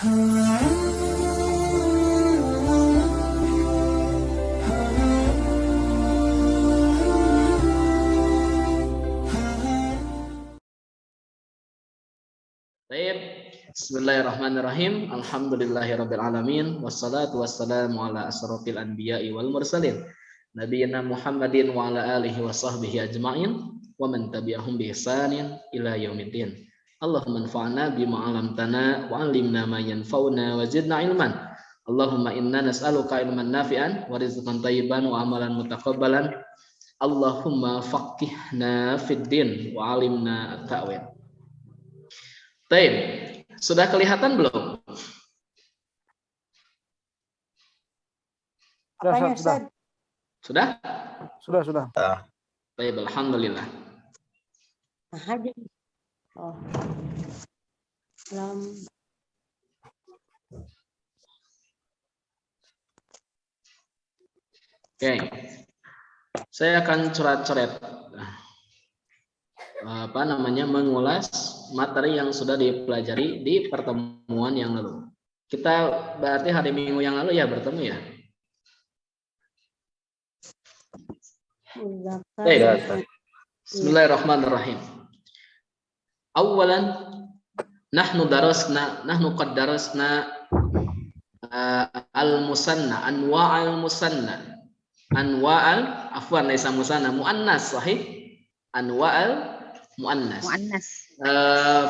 Baik. Bismillahirrahmanirrahim. Alhamdulillahirabbil alamin wassalatu wassalamu ala asrofil anbiya'i wal mursalin nabiyina Muhammadin wa ala alihi wa sahbihi ajma'in wa man tabi'ahum bi ihsanin ila yaumiddin. Allahumma anfa'na bima 'allamtana wa 'allimna ma yanfa'una wa zidna ilman. Allahumma inna nas'aluka ilman nafi'an wa rizqan thayyiban wa amalan mutaqabbalan. Allahumma faqihna fid din wa 'allimna at-ta'wil. Baik, sudah kelihatan belum? Sudah? Sudah. Baik, alhamdulillah. Oh. Oke, saya akan coret-coret mengulas materi yang sudah dipelajari di pertemuan yang lalu. Kita berarti hari Minggu yang lalu ya bertemu ya. Baik. Bismillahirrahmanirrahim. Awalan nahnu qad darasna al-musanna muannas sahih anwa'al muannas.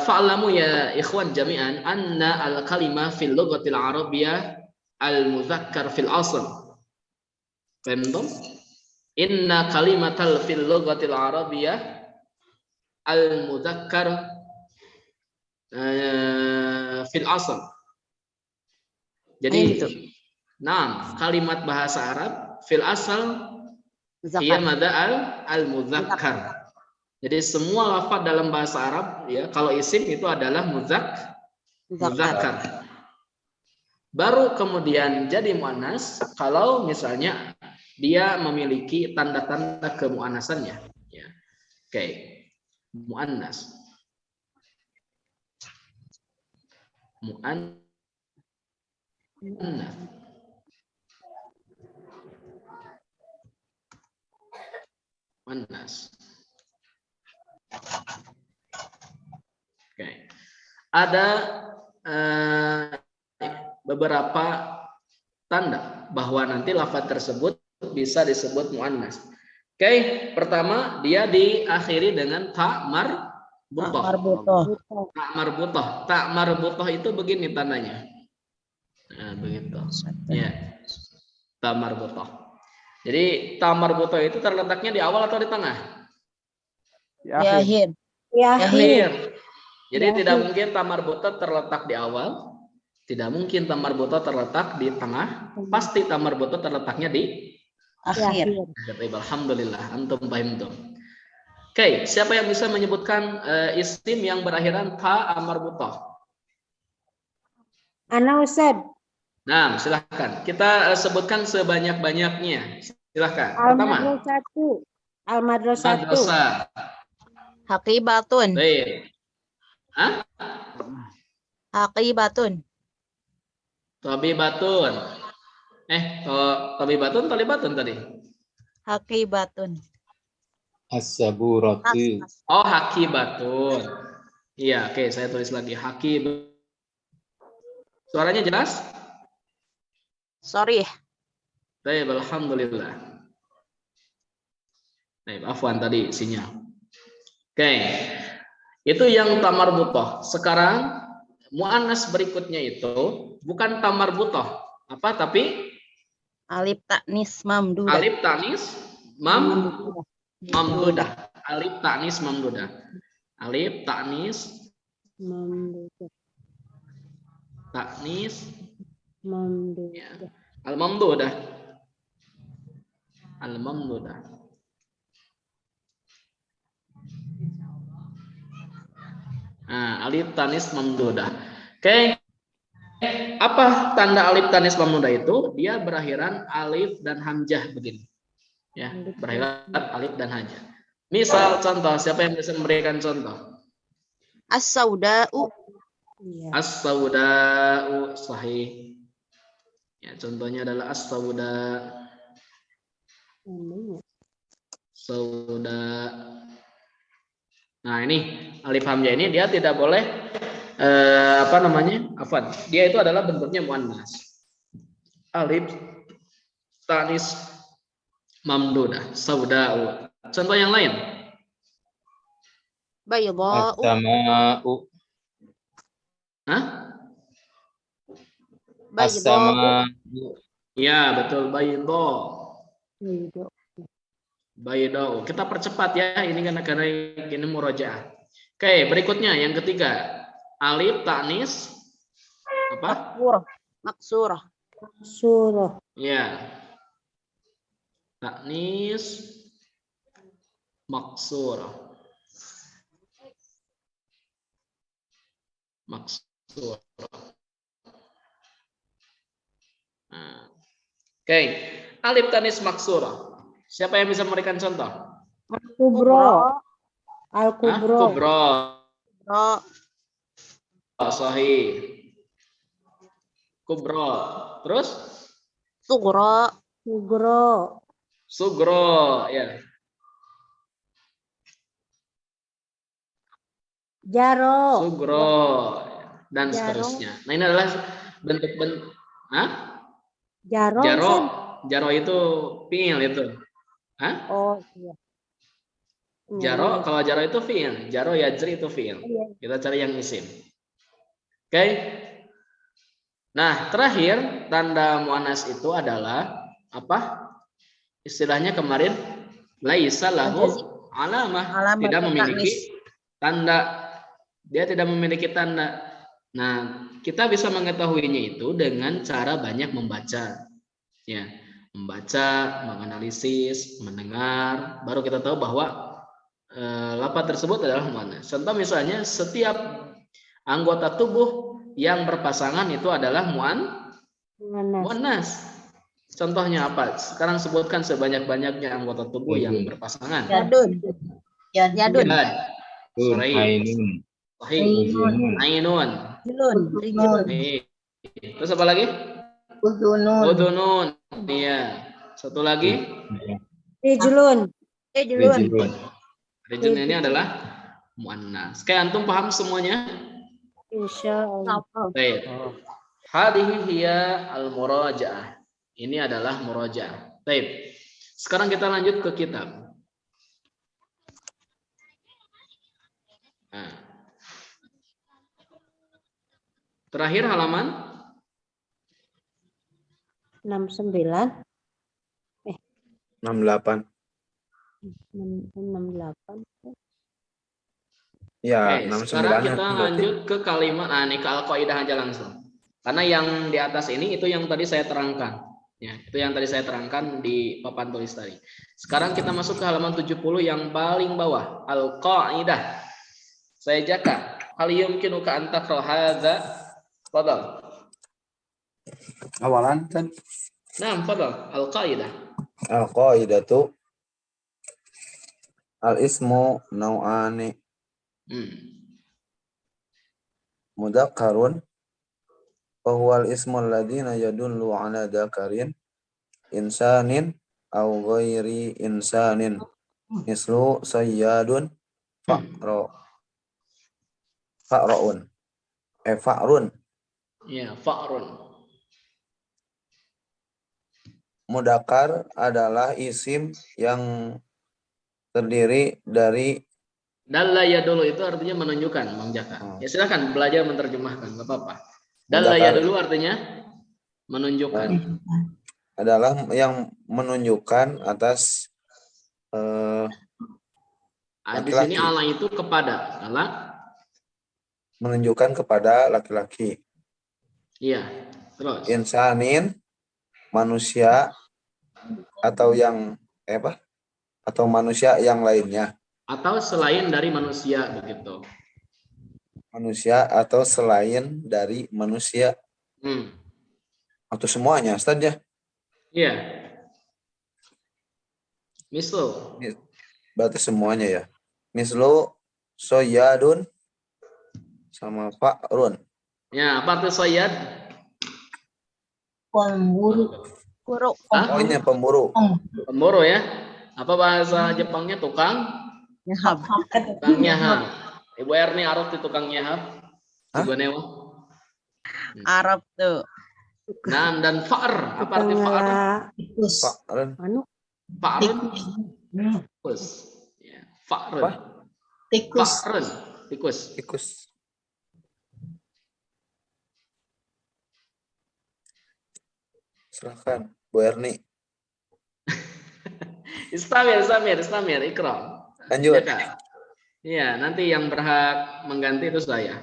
Fa'lamu ya ikhwan jami'an anna al-kalimah fil lughatil arabiyyah al-mudzakkar fil asl. Faham? Inna kalimatal fil lughatil arabiyyah al-mudzakkar fil asl. Jadi kalimat bahasa Arab fil asal ia mada al-mudzakkar. Jadi semua lafaz dalam bahasa Arab ya kalau isim itu adalah mudzakkar. Baru kemudian jadi muannas kalau misalnya dia memiliki tanda-tanda kemuannasannya ya. Oke. Muannas. Muannas. Oke. Ada beberapa tanda bahwa nanti lafaz tersebut bisa disebut muannas. Oke, pertama dia diakhiri dengan ta marbuthah. Ta marbuthah itu begini tandanya. Nah, begitu. Ya. Ta marbuthah. Jadi ta marbuthah itu terletaknya di awal atau di tengah? Di akhir. Jadi tidak mungkin ta marbuthah terletak di awal, tidak mungkin ta marbuthah terletak di tengah, pasti ta marbuthah terletaknya di akhir. Alhamdulillah, antum paham tuh. Oke, siapa yang bisa menyebutkan isim yang berakhiran ta marbuthah? Ana Ustaz. Nah, silahkan. Kita sebutkan sebanyak-banyaknya. Silahkan. Pertama. Al-madrasah. Haqibatun. Baik. Haqibatun. Tabibatun. Tabibatun tadi. Haqibatun. As-saburatu. Oh, haqibatun. Iya, oke, saya tulis lagi haqib. Suaranya jelas? Sorry. Baik, alhamdulillah. Baik, afwan tadi sinyal. Oke. Itu yang ta marbuthah. Sekarang muannas berikutnya itu bukan ta marbuthah. Apa tapi Alif ta'nis mamdudah. Alif ta'nis mamdudah. Alif ta'nis mamdudah. Alif ta'nis mamdudah. Al-mamdudah. Al-mamdudah. Nah, alif tanis mamdudah. Oke. Apa tanda alif tanis mamdudah itu? Dia berakhiran alif dan hamzah begini. Ya, berakhiran alif dan hamzah. Misal contoh, siapa yang bisa memberikan contoh? As-sauda'u. Iya. As-sauda'u sahih. Ya, contohnya adalah as-sauda. Sauda. Nah, ini alif hamzah ini dia tidak boleh apa namanya? Afwan. Dia itu adalah bentuknya muannas. Alif tanis mamdudah, sauda'u. Contoh yang lain. Baydha'u. As-sama'u. Hah? Baydha'u. As-sama'u. Ya, betul. Baydo. Iya. Baydo. Kita percepat ya. Ini karena ini murojaah. Oke, berikutnya yang ketiga. Alif tanis apa? Maksurah. Surah. Ya. Tanis maksur. Maksur. Nah. Oke, alif tanis maksur. Siapa yang bisa memberikan contoh? Al-Kubro. Hah? Al-Kubro. Kubro. Ro. Sahih. Kubro. Terus? Sughra. Sugro. Sugro. Ya. Jaro. Sugro. Dan Jaro. seterusnya. Nah, ini adalah bentuk-bentuk. Hah? Jaro. Jaro. Ustaz. Jaro itu fiil itu. Hah? Oh iya. Jaro, kalau jaro itu fiil. Jaro yajri itu fiil. Iya. Kita cari yang isim. Oke. Nah, terakhir tanda muannas itu adalah apa? Istilahnya kemarin laisa lahu alamah, tidak memiliki tanda. Dia tidak memiliki tanda. Nah, kita bisa mengetahuinya itu dengan cara banyak membaca. Ya, membaca, menganalisis, mendengar, baru kita tahu bahwa lafaz tersebut adalah muannas. Contoh misalnya setiap anggota tubuh yang berpasangan itu adalah muannas. Contohnya apa? Sekarang sebutkan sebanyak-banyaknya anggota tubuh yang berpasangan. Yadun. Yadun. Yad. Sahih. Ainun. Sahih. Ainun. Rijlun. Terus apa lagi? Udhunun. Udhunun. Iya. Satu lagi. Rijlun. Rijlun. Rijlun ini adalah muannas. Kayak antum paham semuanya? Insya Allah. Baik. Hadhihi hiya al-murajaah. Ini adalah murajaah. Baik. Sekarang kita lanjut ke kitab. Nah. Terakhir halaman 69. 68. 68. Ya, Oke, sekarang 69 kita berarti. lanjut ke kalimat ini ke al-qaidah aja langsung. Karena yang di atas ini itu yang tadi saya terangkan. Ya, itu yang tadi saya terangkan di papan tulis tadi. Sekarang kita masuk ke halaman 70 yang paling bawah, al-qaidah. Saya jaka, hal yumkinuka an taqra hadza? Fadal. Awalan kan Nah, fadal, al-qaidah. al-qaidatu al-ismu nau'ani mudakkarun wa huwa al-ismu alladhina yadullu ala dzakarin insanin aw ghairi insanin mislu sayyadun fa'run fa'run. Ya, fa'run. Mudakar adalah isim yang terdiri dari Dalla yadulu itu artinya menunjukkan, Bang Jaka. Ya silakan belajar menerjemahkan, enggak apa-apa. Dalla Mudakar yadulu artinya menunjukkan. adalah yang menunjukkan atas Di sini laki-laki. ala itu kepada, ala Menunjukkan kepada laki-laki. iya. Terus Insanin manusia atau yang apa? Atau manusia yang lainnya. atau selain dari manusia begitu. Manusia atau selain dari manusia. Atau semuanya, Ustaz ya? Iya. Mislu. Berarti semuanya ya. Mislu soyadun sama fa'run. Ya, apa arti soyad? Pemburu. Guru. Hah? Oh, ini pemburu. Pemburu ya. Apa bahasa Jepangnya? Tukang nyahap. Ibu Erni Arab di tukang nyahap. Hah? Ibu Newa. Arab tuh. Nah, dan fa'ar. Apa arti Tukang fa'ar? Tikus. Pak, anu Fa'run. Tikus. Tikus. Ya. Fa'run. Apa? Tikus. Fa'run. Tikus. tikus. Silahkan, Bu Erni. Istamir, Ikram. Lanjut. Ya, Kak. Iya, nanti yang berhak mengganti itu saya.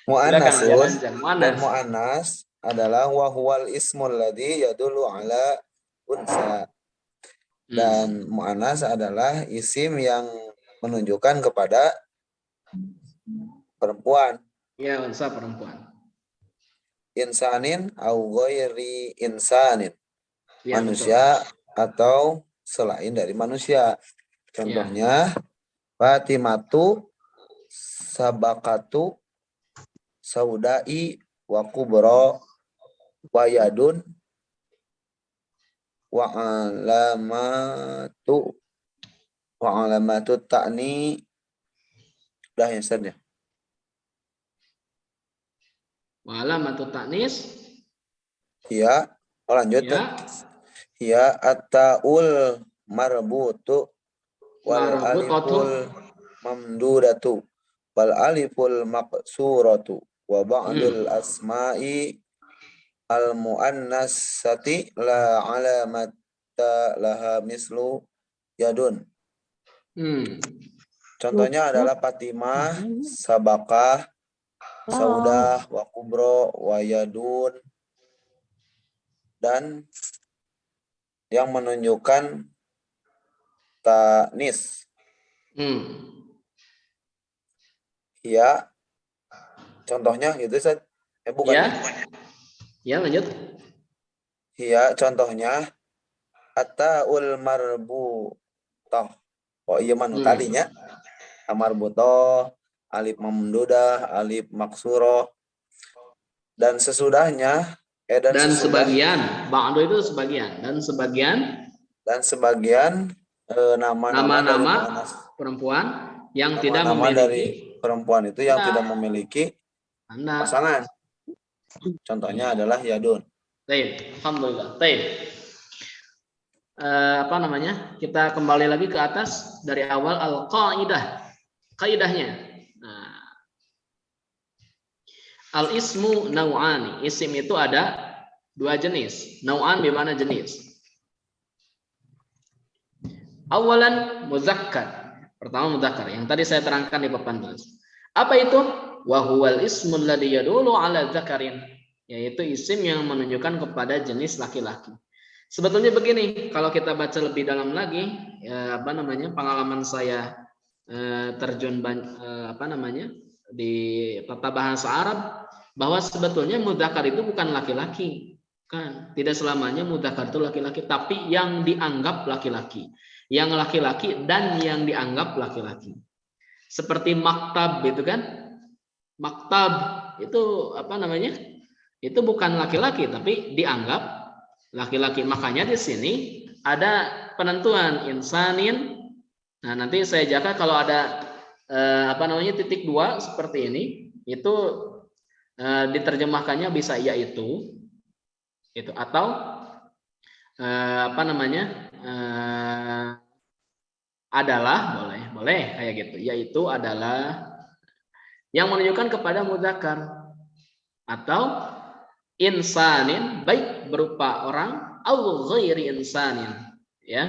Silakan, Mu'annasun jangan dan Mu'annas. mu'annas adalah wahwal ismul ladzi yadullu ala unsa. Dan mu'annas adalah isim yang menunjukkan kepada perempuan. Ya, unsa perempuan. Insanin au ghairi insanin. Ya, Manusia atau selain dari manusia. Contohnya Fatimatu, Sabakatu, Saudai, wa Kubra, wa Yadun, wa alamatu ta'ni. Udah ya, Ustaz ya. Wa alamatut ta'nis. Iya, lanjut Ya. kan. Iya, at-ta'ul marbutu wal Marbutatu. aliful mamdudatu wal aliful maqsuratu wa ba'dul asma'i al muannasati la alamata laha mislu yadun. Contohnya adalah Fatimah, Sabakah, Saudah, wa Kubro, wa Yadun, dan yang menunjukkan tanis. Ya, contohnya gitu, Ustaz. Bukan. Ya. Ya, lanjut. Ya, contohnya at-ta'ul marbutah. Oh iya, manu tadinya marbutoh, alif mamdudah, alif maksuroh, dan sesudahnya Dan sebagian, ba'du itu sebagian, dan sebagian nama-nama dari nama-nama muannas. perempuan yang tidak Nama-nama dari memiliki perempuan itu yang tidak memiliki anak. pasangan. Contohnya adalah Yadun. Baik, alhamdulillah. Baik. Apa namanya? Kita kembali lagi ke atas dari awal al-qaidah. Kaidahnya. Nah, al-ismu nau'ani. Isim itu ada dua jenis. Nau'an bimana jenis? Awalan muzakkar. Pertama muzakkar. Yang tadi saya terangkan di papan tulis. Apa itu? Wa huwal ismul ladzi yadullu ala dzakarin. Yaitu isim yang menunjukkan kepada jenis laki-laki. Sebetulnya begini, kalau kita baca lebih dalam lagi, ya, pengalaman saya terjun di tata bahasa Arab, bahwa sebetulnya mudzakkar itu bukan laki-laki, kan? Tidak selamanya mudzakkar itu laki-laki, tapi yang dianggap laki-laki, yang laki-laki dan yang dianggap laki-laki. Seperti maktab itu kan? Maktab itu itu bukan laki-laki tapi dianggap laki-laki. Makanya di sini ada penentuan insanin. Nah, nanti saya jaga kalau ada titik dua seperti ini, itu diterjemahkannya bisa yaitu itu, atau adalah, boleh kayak gitu, yaitu adalah yang menunjukkan kepada mudzakkar, atau insanin baik berupa orang atau ghairi insanin, ya,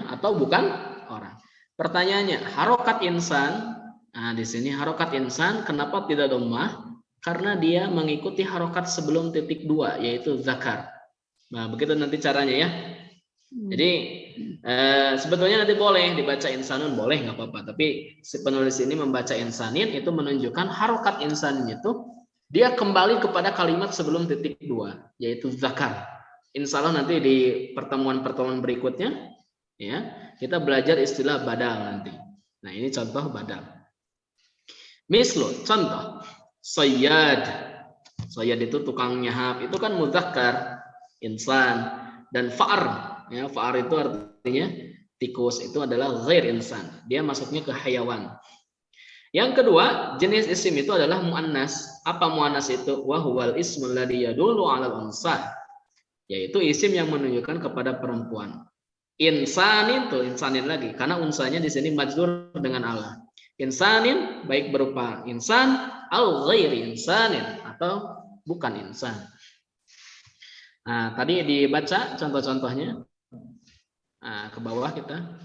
atau bukan orang. Pertanyaannya, harokat insan. Nah, di sini harokat insan kenapa tidak dhammah? Karena dia mengikuti harokat sebelum titik dua, yaitu zakar. Nah, begitu nanti caranya ya. Jadi sebetulnya nanti boleh dibaca insanun, boleh nggak apa-apa. Tapi si penulis ini membaca insanin itu menunjukkan harokat insanin itu dia kembali kepada kalimat sebelum titik dua, yaitu zakar. Insya Allah nanti di pertemuan-pertemuan berikutnya, ya, kita belajar istilah badal nanti. Nah, ini contoh badal. Mislu, contoh, sayyad. Sayyad itu tukang nyahap, itu kan mudzakkar, insan. Dan fa'ar, ya, fa'ar itu artinya tikus, itu adalah ghair insan. Dia masuknya ke hayawan. Yang kedua, jenis isim itu adalah muannas. Apa muannas itu? Wa huwal ismul ladzi yadullu 'alal unsa. Yaitu isim yang menunjukkan kepada perempuan. Insanin tuh, insanin lagi, karena unsanya di sini majrur dengan Allah. Insanin baik berupa insan al ghairi insanin atau bukan insan. Nah, tadi dibaca contoh-contohnya. Nah, ke bawah kita.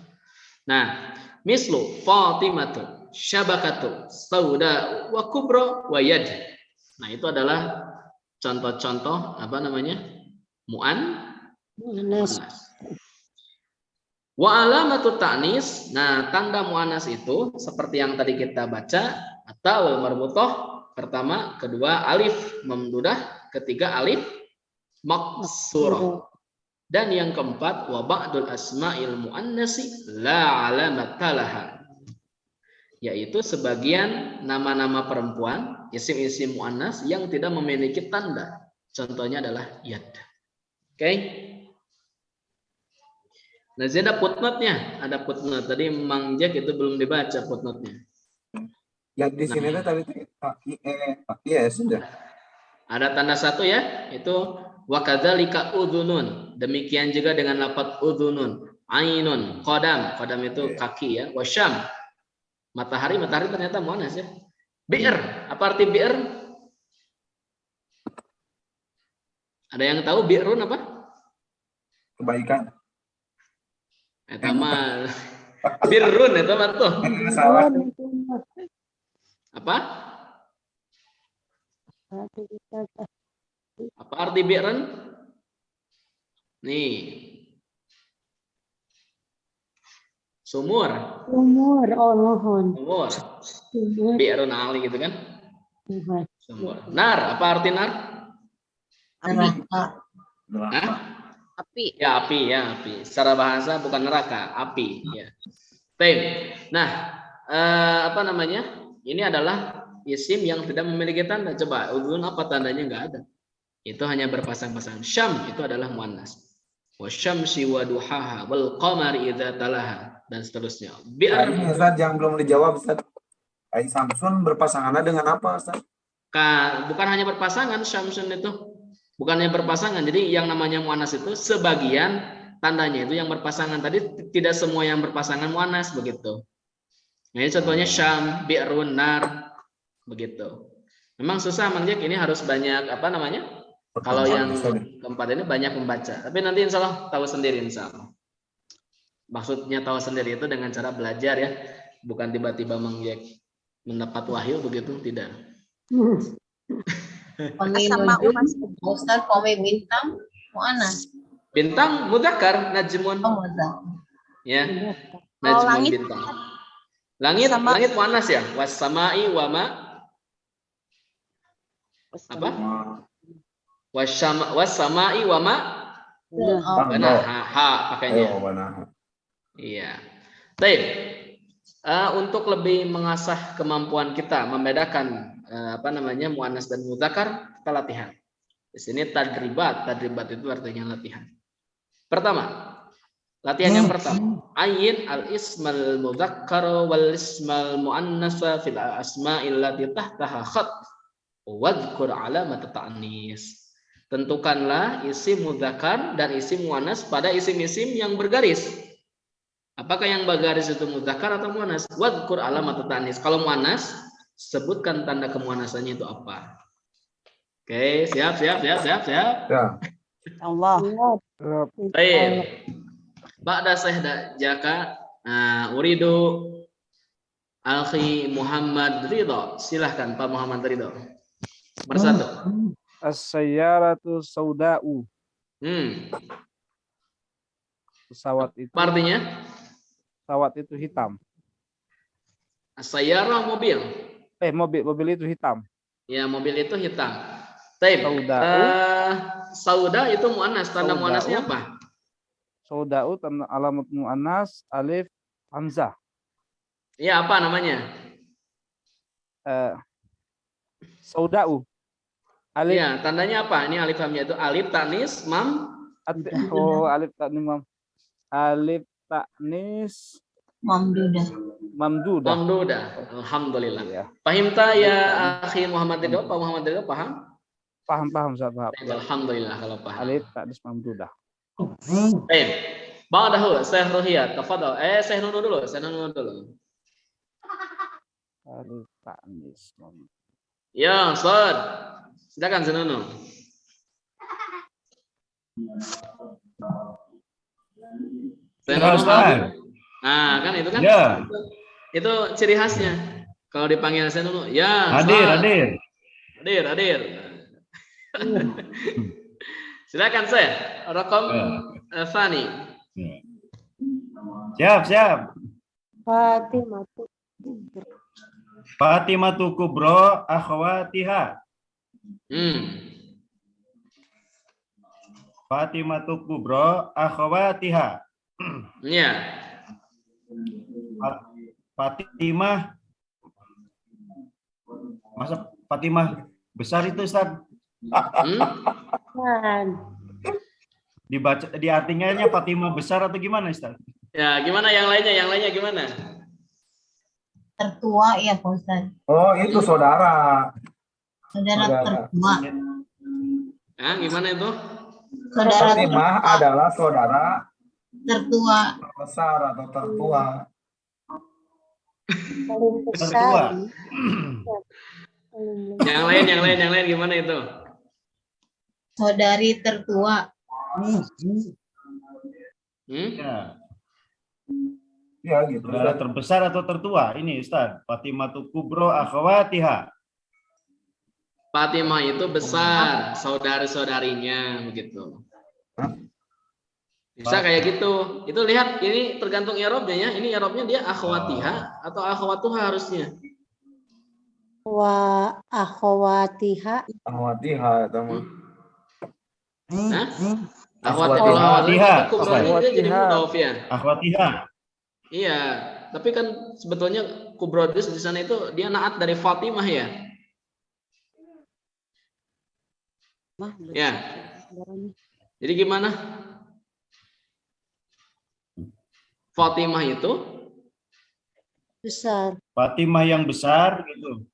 Nah, mislu Fatimatu, Syabakatu, Sauda, wa Kubra, wa Yad. Nah, itu adalah contoh-contoh apa namanya? Muannas. Wa alamatu ta'nis. Nah, tanda muannas itu seperti yang tadi kita baca, atau marbutah pertama, kedua alif mamdudah, ketiga alif maksurah. Dan yang keempat, wa ba'dul asma'il muannasi la alamata laha. Yaitu sebagian nama-nama perempuan, isim-isim muannas yang tidak memiliki tanda. Contohnya adalah yad. Oke. Nah, ada footnote-nya, ada footnote. Tadi Mang Jack itu belum dibaca footnote-nya. Yang di sini tuh tadi iya sudah. Ada tanda satu ya, itu wa kadzalika udhunun. Demikian juga dengan lafaz udhunun, ainun, qadam. Qadam itu kaki ya, wasyam. Matahari, matahari ternyata muannas ya. Bi'r, apa arti bi'r? Ada yang tahu bi'run apa? Kebaikan. Eta mah birrun itu apa tuh? Salah. Apa? Apa arti bi'run? Nih. Sumur. Umur, oh mohon. Sumur. Umur. Bi'run ali gitu kan? Sumur. Nar, apa arti nar? Hah? Api. Ya api, ya api. Secara bahasa bukan neraka, api. Ya. Baik. Nah, apa namanya? Ini adalah isim yang tidak memiliki tanda. Coba, udhun apa tandanya? Nggak ada. Itu hanya berpasang-pasang. Syam itu adalah muannas. Wasyamsi wa duhaha wal qamari idza talaha dan seterusnya. Biar Ini Ustaz yang belum dijawab Ustaz. Ai Samsun berpasangannya dengan apa Ustaz? bukan hanya berpasangan syamsun itu. Bukannya berpasangan. Jadi yang namanya muannas itu sebagian tandanya itu yang berpasangan. Tadi tidak semua yang berpasangan muannas begitu. Nah, ini contohnya syam, bi'run, nar begitu. Memang susah Mang Jack, ini harus banyak apa namanya? Kalau yang keempat ini banyak membaca. Tapi nanti insya Allah tahu sendiri insya Allah. Maksudnya tahu sendiri itu dengan cara belajar ya. Bukan tiba-tiba Mang Jack mendapat wahyu begitu, tidak. Sama Ustaz pome bintang muannas. Bintang mudzakkar najmun. Oh, muannas. Ya. Najmun langit. bintang. Langit Sama. langit muannas ya. Was samai wa ma apa? Was samai wa ma banaha. Ha pakainya. Iya. Baik. Untuk lebih mengasah kemampuan kita membedakan apa namanya muannas dan mudzakkar, kita latihan. Di sini tadribat itu artinya latihan. Pertama, latihan yang pertama, ayin al ismal mudzakkar wal ismal muannas fil asma'il lati tahtaha khat wadhkur alamat ta'nis. Tentukanlah isim mudzakkar dan isim muannas pada isim-isim yang bergaris. Apakah yang bergaris itu mudzakkar atau muannas? Wadhkur alamat ta'nis. Kalau muannas, sebutkan tanda kemuannasannya itu apa. Oke, siap. Ya. Allah. Baik. Ba'da sahda jaka uridu Akhi Muhammad Ridho. Silahkan Pak Muhammad Ridho. Bersatu. As-sayyaratu sauda'u. Pesawat itu. Apa artinya? Pesawat itu hitam. As-sayyarah mobil. Mobil itu hitam. Ya, mobil itu hitam. Taib. Sauda itu muannas. Tanda muannasnya apa? Sauda'u tanda alamat muannas alif hamzah. Ya, apa namanya? sauda'u. Alif Ya, tandanya apa? Ini alif lamnya itu alif tanis mam. alif taknis alif taknis Mamdudah. mamdudah. Mamdudah. Alhamdulillah. Iya. Pahimta ya akhi Muhammad Ridho? Pak Muhammad Ridho paham? Paham Ustaz, paham. Alhamdulillah kalau paham. Alif taknis mamdudah. Baik. Ba'dahu Syekh Ruhiyat, tafadhal. Syekh Nunu dulu, Syekh Nunu dulu. Alif taknis mamdudah. Ya, Ustaz. Silakan Syekh Nunu. Syekh Ya, Nunu, Ustaz. nah, kan itu kan? Ya. Itu ciri khasnya. Kalau dipanggil Syekh Nunu, ya, Hadir, Ustaz. hadir. Hadir. Silakan Syekh. Rakam Fani. Siap. Fatimah. Fatimatu kubro akhwatiha. Fatimatu kubro akhwatiha. Ya. Fatimah. Masa Fatimah besar itu Ustaz? Dan Dibaca di artinya Fatimah besar atau gimana Ustaz? Ya, gimana yang lainnya? Yang lainnya gimana? Tertua ya Pak Ustaz. Oh, itu saudara. Saudara Saudara. tertua. Gimana itu? Saudara Fatimah adalah saudara tertua. besar atau tertua. paling besar. Tertua. Yang lain gimana itu? Saudari tertua. Ya. Ya, gitu. Saudara terbesar atau tertua? Ini Ustaz. Fatimatu kubro akhwatiha. Fatimah itu besar, saudari-saudarinya begitu. Bisa kayak gitu. Itu lihat ini tergantung i'rabnya ya. Ini i'rabnya dia akhwatiha atau akhwatuha harusnya. Wa akhwatiha. Akhwatiha itu mah. Hah? Akhwatiha. Akhwatiha. Kalau awalnya Akhwatiha. kubronya dia jadi mudhaf ya. Akhwatiha. Iya, tapi kan sebetulnya kubro di sana itu dia naat dari Fatimah ya. Ya. Jadi gimana? Fatimah itu Besar. Fatimah yang besar gitu.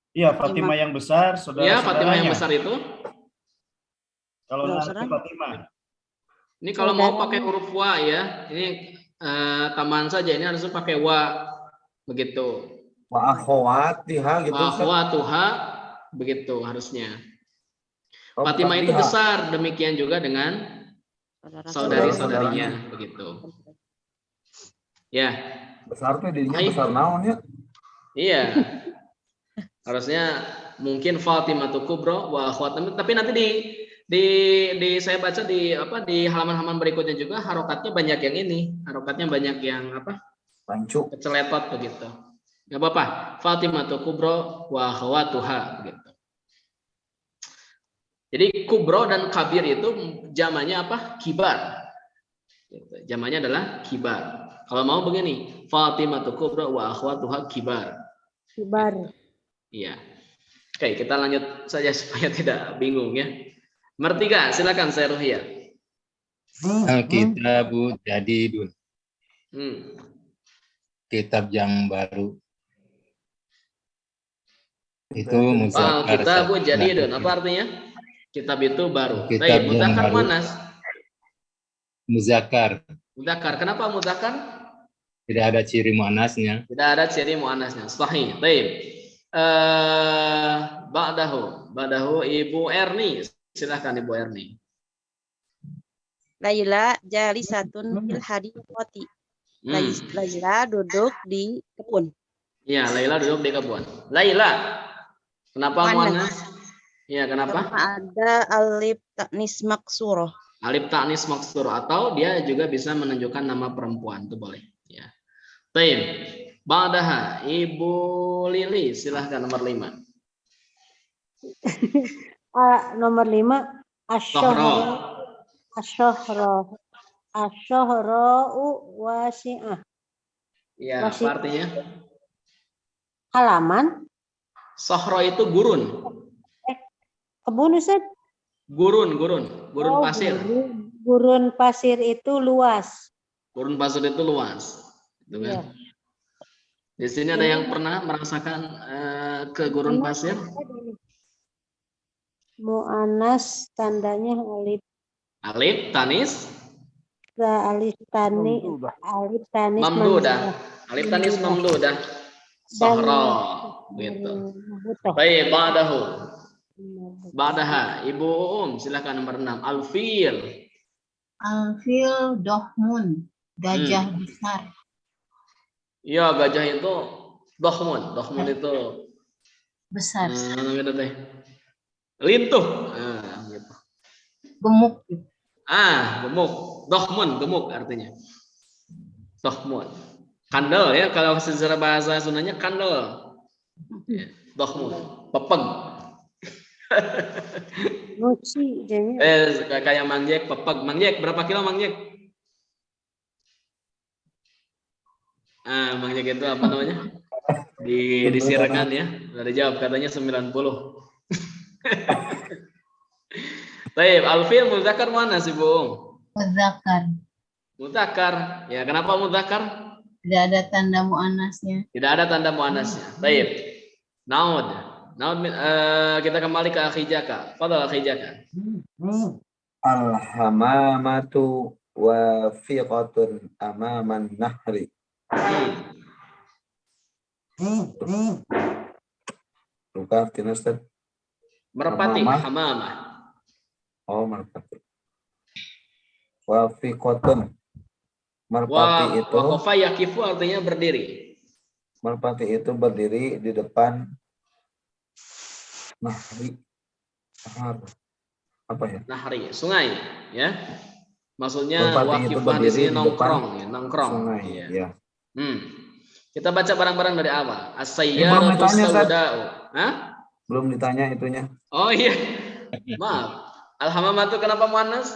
Iya, Fatimah yang besar, ya, Fatimah yang saudara-saudaranya. besar itu. Kalau nanti Fatimah. Ini kalau mau pakai huruf wa ya, ini tambahan saja. Ini harus pakai wa begitu. Wa akhwatiha gitu. Wa akhwatuha begitu harusnya. Oh, Fatimah itu Fatihah. besar, demikian juga dengan saudari-saudarinya begitu. Ya. Besar tuh dirinya Baik. besar naon ya? Iya. Harusnya mungkin Fatimatu Kubro wa akhwatuha, tapi nanti di saya baca di halaman-halaman berikutnya juga harokatnya banyak yang ini, harokatnya banyak yang Pancu. keceletot begitu. Enggak apa-apa. Fatimatu Kubro wa akhwatuha begitu. Jadi kubro dan kabir itu jamannya apa? Kibar. Jamannya adalah kibar. Kalau mau begini, Fatimatu kubro wa akhwatuha kibar. Kibar. Iya. Oke, kita lanjut saja supaya tidak bingung ya. Nomor 3, silakan saya Ruhiyah. Kitabu jadidun. Kitab yang baru. Itu muzakkar. Kitabu jadidun. Apa artinya? Kitab itu baru. Kitab Baik, yang muzakkar baru. muannas. Muzakkar. Muzakkar. Kenapa muzakkar? Tidak ada ciri muannasnya. Tidak ada ciri muannasnya. Sahih. Baik. Ba'dahu Ibu Erni. Silakan Ibu Erni. Laila jalisatun fil hadiqati. Laila duduk di kebun. Ya, Laila duduk di kebun. Laila. Kenapa muannas? Ya, kenapa? Karena ada alif taknis maksuroh. Alif ta'nis maksur atau dia juga bisa menunjukkan nama perempuan, itu boleh. Ya. Baik. Ba'daha Ibu Lili, silahkan nomor 5. Nomor 5 asyhara wasi'ah. Ya, apa artinya? halaman, Sohro itu gurun. kebun Ustaz. Gurun Oh, pasir. Gurun pasir itu luas. Gurun pasir itu luas. Gitu kan? Iya. Di sini ada yang pernah merasakan ke gurun pasir? Mu'anas tandanya alif. Alif, tanis, Alif tani, Mamdudah. alif tanis mamdudah. Alif tanis mamdudah. Sohro. Gitu. Butoh. Baik, Ba'daha. Ibu silakan nomor 6. Alfil. Alfil dohmun. Gajah besar. Iya, gajah itu dohmun. Dohmun itu Besar. gitu deh. Lintuh. Gitu. Gemuk. Gemuk. Dohmun, gemuk artinya. Dohmun. Kandel ya, kalau secara bahasa Sundanya kandel. Ya, dohmun. Pepeg. Nuci jadinya. Kayak mangjek, pepeg. Mangjek, berapa kilo mangjek? Mangjek itu apa namanya? Disirekan ya. Udah dijawab katanya 90. Baik, Alfil muzakkar mana sih, Bu? Muzakkar. Muzakkar. Ya, kenapa muzakkar? Tidak ada tanda mu'anasnya. Tidak ada tanda muannasnya. Baik. Naud. Kita kembali ke akhi Jaka. Fadhal akhi Jaka. Al-hamamatu wafiqatun amaman nahri. Luka artinya Ustaz? Merpati, Hamamah. hamamah. Oh, merpati. Wafiqatun. Merpati itu Waqafa yakifu artinya berdiri. merpati itu berdiri di depan nahri. Apa ya? Nahri, sungai, ya. Maksudnya Merpati itu waqifah di berdiri sini di nongkrong, depan ya, nongkrong. sungai. Iya. Ya. Kita baca barang-barang dari awal. Belum As-sayyaratu ditanya, Ustaz. sauda'u. Hah? Belum ditanya itunya. Oh iya. Maaf. Al-hamamah itu kenapa muannas?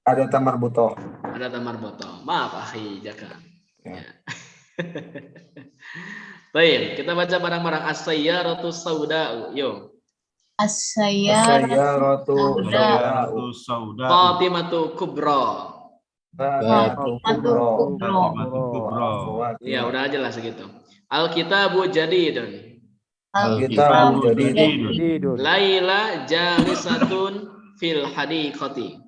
Ada tamar butoh. Ada tamar botol. Maaf, akhi Jaka. Ya. Ya. Baik, kita baca barang-barang as-sayyaratu sauda'u. Yo. As-sayyaratu Sayyaratu sauda. Fatimatu kubra. Fatimatu kubra. Ya, udah jelas segitu. Al-kitabu jadidun. Alkitabu Kitabu jadidun. Tidur. Laila jalisatun fil hadiqati.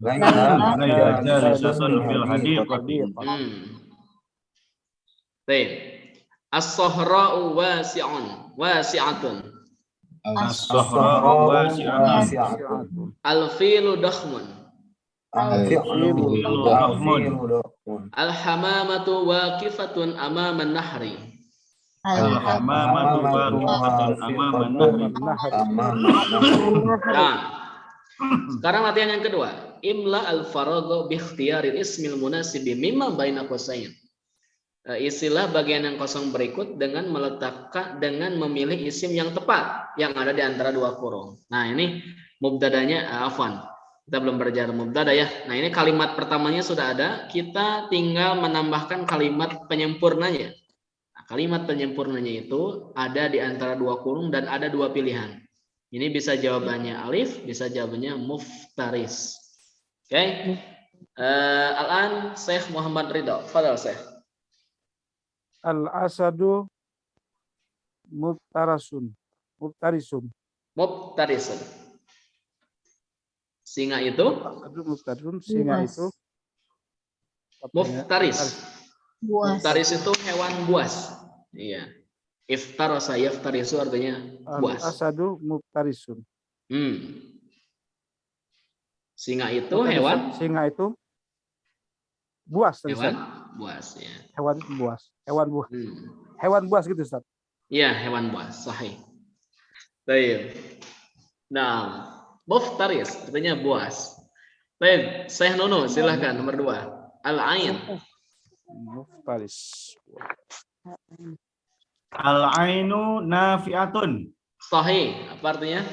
Laila jalisatun fil hadiqati. Baik. As-sahra'u wasi'atun. As-sahra'u wasi'atun. Al-filu dakhmun. Al-fi'lu dakhmun. Al-hamamatu waqifatun amama an-nahri. Al-hamamatu waqifatun amaman nahri. Nah, sekarang latihan yang kedua. Imla al-faragha bi ikhtiyaril ismil munasibi mimma baina qausain. Isilah bagian yang kosong berikut dengan memilih isim yang tepat yang ada di antara dua kurung. Nah, ini mubtadanya afwan. Kita belum belajar mubtada ya. Nah, ini kalimat pertamanya sudah ada, kita tinggal menambahkan kalimat penyempurnanya. Nah, kalimat penyempurnanya itu ada di antara dua kurung dan ada dua pilihan. Ini bisa jawabannya alif, bisa jawabannya muftaris. Oke. Al-an Syekh Muhammad Ridho. Fadhal Syekh. Al-asadu muftarisun. Singa itu Asadu muftarisun. Singa Buas. itu muftaris. Buas. Muftaris itu hewan buas. Iya. Iftarasa yaftarisu artinya buas. Al-asadu muftarisun. Singa itu hewan Singa itu buas. hewan buas ya. Hewan buas. Hewan buas. Hmm. Hewan buas gitu, Ustaz. Iya, hewan buas, sahih. Baik. Nah, muftaris artinya buas. Baik, Syekh Nono silahkan nomor 2. Al-ain. Muftaris. Al-ainu nafi'atun. Sahih, apa artinya?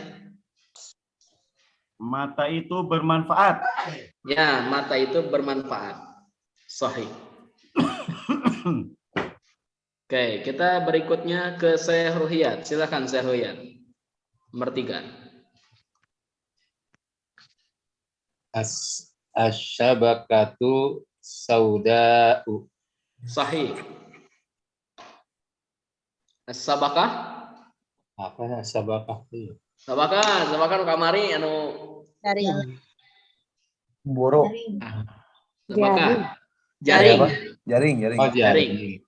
Mata itu bermanfaat. Ya, mata itu bermanfaat. Sahih. Oke, kita berikutnya ke Syekh Ruhiyat. Silakan Syekh Ruhiyat. Nomor 3. Asyabakatu sauda'u. Sahih. As-sabakah? Apa sabakah itu? Sabakah kamari anu Jaring. Boro. sabakah. Jaring. Jaring. Jaring. Oh, Jaring.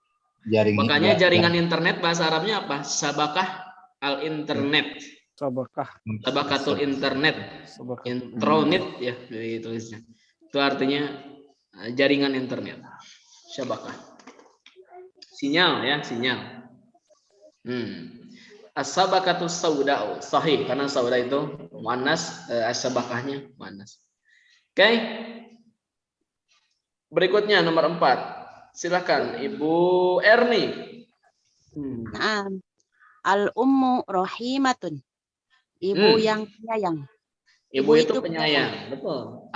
Jaring. Makanya ya, jaringan internet bahasa Arabnya apa? Sabakah al-internet. Sabakah. Sabakatul internet. Sabakah. Intranet ya ditulisnya. Itu artinya jaringan internet. Syabakah. Sinyal ya, sinyal. As-sabakatus sauda'u. Sahih karena sauda itu muannas, as-sabakahnya muannas. Oke. Berikutnya nomor 4. Silakan Ibu Erni. Naam. Al-ummu rahimatun. Ibu yang penyayang. Ibu itu penyayang. Betul.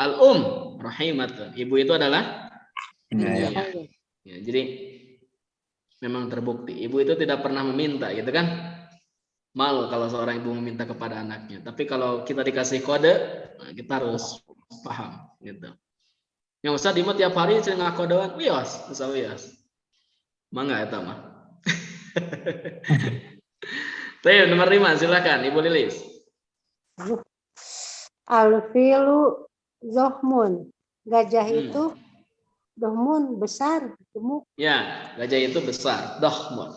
Rahimatun. Ibu itu adalah penyayang. Ya, jadi memang terbukti ibu itu tidak pernah meminta, gitu kan? Malu kalau seorang ibu meminta kepada anaknya. Tapi kalau kita dikasih kode, kita harus paham, gitu. Yang Ustaz imut tiap hari sering ngakodean, wios, wios. Mangga eta mah. Teh nomor 5 silakan Ibu Lilis. Al-filu zohmun. Gajah itu dohmun besar, gemuk. Ya, gajah itu besar, dohmun.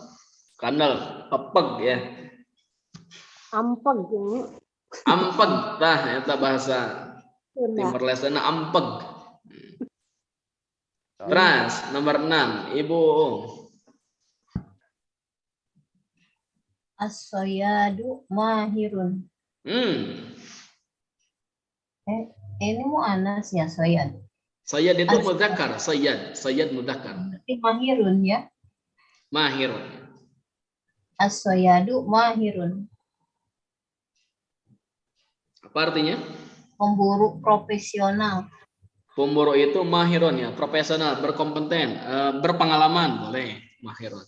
Kandel, pepeg ya. Ampeg ini. Ampeg, tah eta bahasa Timur Tunda. Leste ampeg. Terus nomor 6 Ibu As-soyadu mahirun. Ini mu'anas ya soyad. Sayyad itu mudzakkar, sayyad mudzakkar. Berarti mahirun ya. Mahir. As-soyadu mahirun. Apa artinya? Pemburu profesional. Pemburu itu mahirun ya, profesional, berkompeten, berpengalaman, boleh mahirun.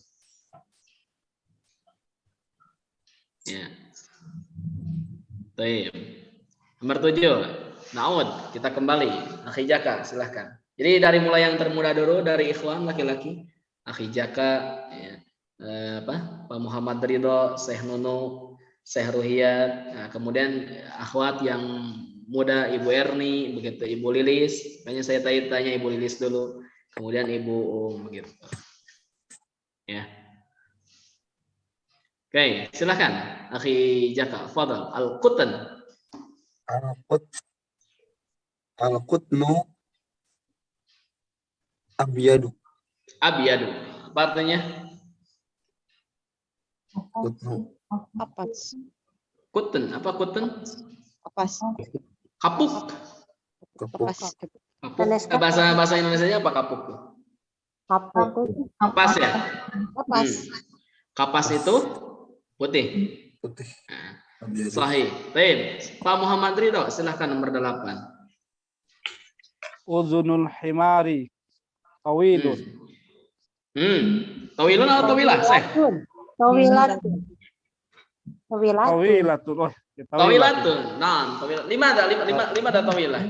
Ya. Baik. Nomor 7. Naud, kita kembali. Akhi Jaka, silahkan. Jadi dari mulai yang termuda dulu, dari ikhwan laki-laki. Akhi Jaka, ya. Pak Muhammad Ridho, Syekh Nunu, Syekh Ruhiyat. Nah, kemudian akhwat yang muda, Ibu Erni, begitu Ibu Lilis. Makanya saya tanya Ibu Lilis dulu. Kemudian Ibu begitu. Ya. Oke, silakan. Akhi Jaka, fadal. Al-Qutn. Al-qutnu abyadu. Abyadu. Apa artinya? Qutnu. Kapas. Kutun. Apa kutun? Kapas. Kapuk. Kepuk. Kapuk. Bahasa Indonesianya apa kapuk? Kapuk itu Kapas ya? Kapas. Kapas itu putih. Putih. Nah, Abyadu. sahih. Baik. Pak Muhammad Ridho, silahkan nomor 8. Uzunul himari tawilun. Tawilun atau tawilah? tawilatun. Tawilatun. Tawilatun. Oh, ya, Tawilatun. Nah, tawilah. Lima ada tawilah.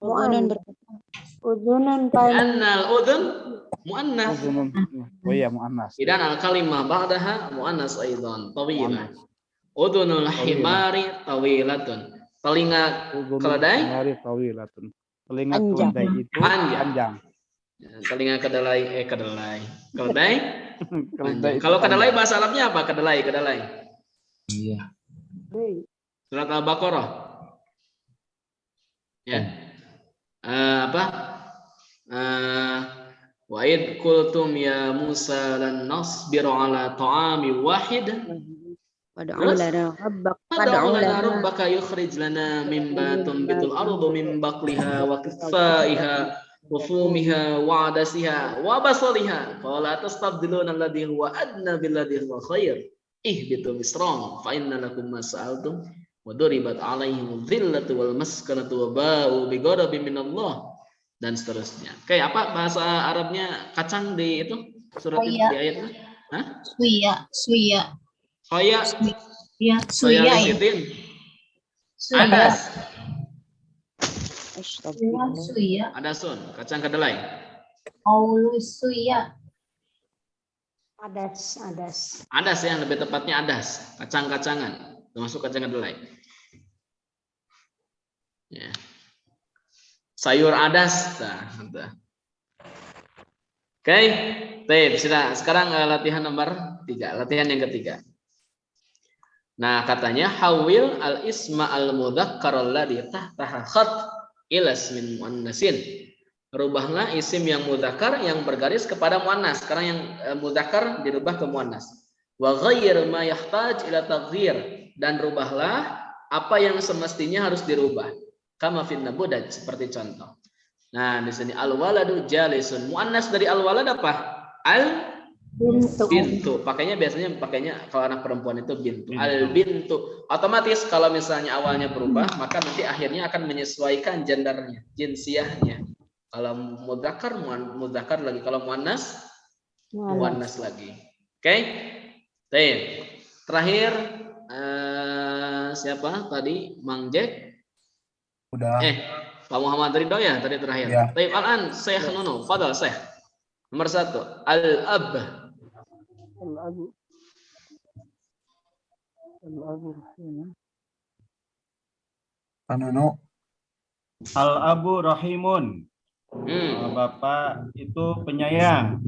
Mu'anun Udunan paling Annal udhun muannas. Uzunun. Oh iya muannas. Idan al kalimah ba'daha muannas aidan tawilah. Udhunul himari tawilatun. Telinga Uzunul keledai himari tawilatun. Telinga Panjang. keledai itu Panjang. panjang. Telinga kedelai kedelai. Keledai? Keledai itu Kalau kedelai panjang. bahasa Arabnya apa? Kedelai. Iya. Surat Al-Baqarah. Ya. Apa? Wa id qultum ya Musa lan nasbiru ala ta'ami wahid. Wad'u lana rabbak. Fad'u lana rabbaka yukhrij lana mimma tunbitul ardu min baqliha wa qithaiha wa fumiha wa adasiha wa basaliha. Qala tastabdiluna alladhi huwa adna billadhi huwa khair. Ihbitu misran fa inna lakum ma sa'altum wa duribat 'alaihim dhillatu wal maskanatu wa ba'u bi ghadabin minallah dan seterusnya. Kayak apa bahasa Arabnya kacang di itu surat itu, di ayat itu? Hah? Suya. Soya, Ya, soya suya. licitin. Suya. Adas. Astagfirullah. Suya. Adasun, kacang kedelai. Aulus suya. Adas. Adas ya, lebih tepatnya adas, kacang-kacangan, termasuk kacang kedelai. Ya. Sayur adas. Nah. Oke, baik. Sekarang latihan nomor 3, latihan yang ketiga. Nah, katanya hawil al-isma al-mudzakkar alladhi tahtaha khat ila ismin muannasin. Rubahlah isim yang mudzakkar yang bergaris kepada muannas. Sekarang yang mudzakkar dirubah ke muannas. Wa ghayyir ma yahtaj ila taghyir, dan rubahlah apa yang semestinya harus dirubah. Kama fin nabudaj, seperti contoh. Nah, di sini al-waladu jalisun. Muannas dari al-walad apa? Bintu. Biasanya kalau anak perempuan itu bintu. Al-bintu. Otomatis kalau misalnya awalnya berubah, maka nanti akhirnya akan menyesuaikan gendernya, jinsiyahnya. Kalau mudzakkar lagi, kalau muannas lagi. Oke? Baik. Terakhir siapa tadi? Mang Jack? Udah. Pak Muhammad Ridho ya tadi terakhir. Ya. Baik, Al-an Syekh Nunu, fadal Syekh. Nomor 1, al-ab. Al-abu. Al-abu. Anono. Al-abu rahimun. Bapak itu penyayang.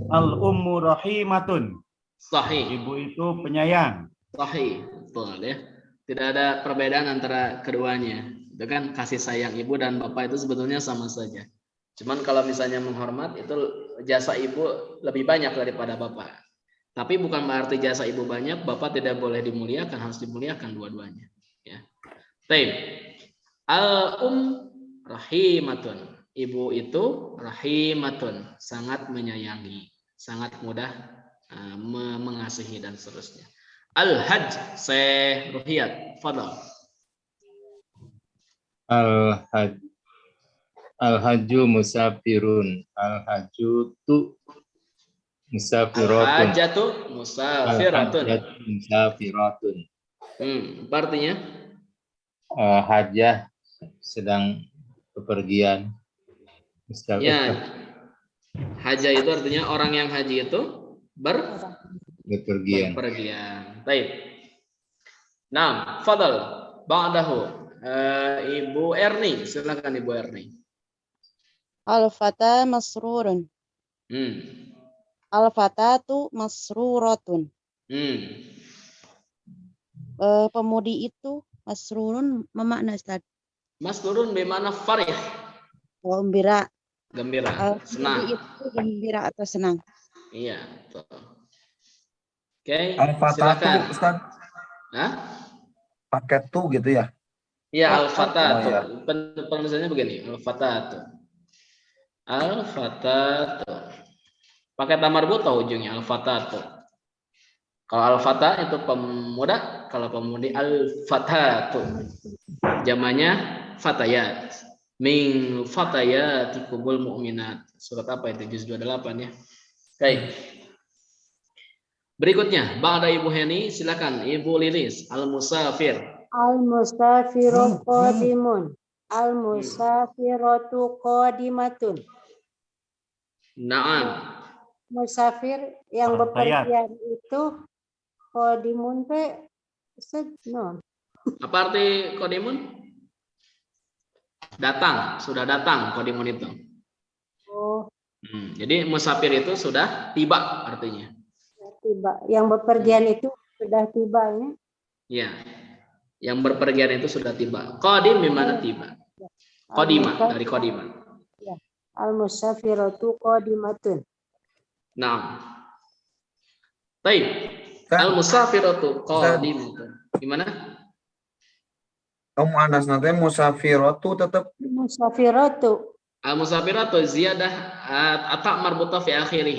Al-ummu rahimatun. Sahih. Ibu itu penyayang. Sahih. Betul ya. Tidak ada perbedaan antara keduanya. Itu kan kasih sayang ibu dan bapak itu sebetulnya sama saja. Cuman kalau misalnya menghormat itu jasa ibu lebih banyak daripada bapak. Tapi bukan berarti jasa ibu banyak, bapak tidak boleh dimuliakan, harus dimuliakan dua-duanya. Ya. Baik. Al-um rahimatun. Ibu itu rahimatun, sangat menyayangi, sangat mudah mengasihi dan seterusnya. Al-hajj, Syekh Ruhiyat, fadal. Al-hajju musafirun. Al-hajju tu musafiratun. Al-hajjatu musafiratun. Al-hajjatu musafiratun. Apa artinya? Hajjah sedang bepergian. Ya. Hajjah itu artinya orang yang haji itu bepergian. Baik. Nah, fadal ba'dahu. Ibu Erni, silakan Ibu Erni. Al-fata masrurun. Al-fatatu masruratun. Pemudi itu masrurun memakna Ustaz. Masrurun bermakna farih. Gembira. Senang. Itu gembira atau senang. Iya, betul. Oke, Al-fatatu, Ustaz. Hah? Paket tuh gitu ya? Iya, al-fatatu. Oh, ya. Penulisannya begini, al-fatatu. Al-fatatu. Pakai tamar buta ujungnya, al-fatatu. Kalau al-fata itu pemuda, kalau pemudi al-fatatu. Jamannya fatayat. Min fatayatikumul mu'minat. Surat apa itu? Juz 28 ya. Baik. Berikutnya, ba'da Ibu Heni, silakan Ibu Lilis, al-musafir. Al-musafiru qadimun. Al-musafiratu qadimatun. Naam. Musafir yang bepergian itu qadimun teh no. Apa arti qadimun? Datang, sudah datang qadimun itu. Oh, jadi musafir itu sudah tiba artinya. tiba. Yang bepergian itu sudah tiba ya. Ya. Yang berpergian itu sudah tiba. Qadim di mana tiba? Qadimah, dari qadimah. Ya. Al-musafiratu qadimatun. Naam. Baik. Al-musafiratu qadimatun. Gimana? Kamu anas nanti musafiratu tetap Musafiratu. Al-musafiratu ziyadah ata marbutah fi akhirih.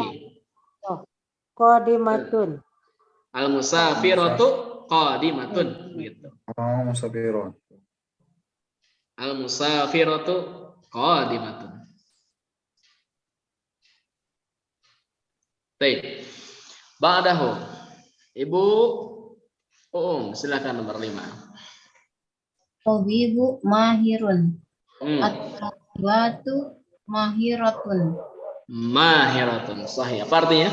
Qadimatun. Al-musafiratu qadimatun gitu. Oh, musafirun. Al-musafiratu qadimatun. Baik. Ba'dahu. Ibu silakan nomor 5. Tabibu mahirun. Hmm. At-tabibatu mahiratun. Mahiratun. Sahih. Apa artinya?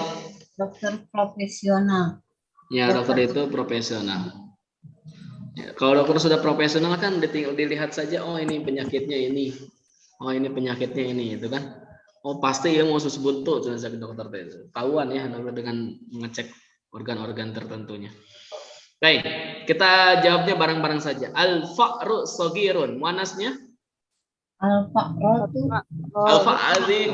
Dokter profesional. Ya, dokter itu profesional. Ya, kalau dokter sudah profesional kan tinggal dilihat saja, oh ini penyakitnya ini. Oh ini penyakitnya ini, itu kan. Oh pasti ya mau usus buntu sakit dokter itu. Tahuan ya dokter dengan mengecek organ-organ tertentunya. Baik, kita jawabnya bareng-bareng saja. Al-fa'ru shagirun. Muannasnya? Al-fa'ratu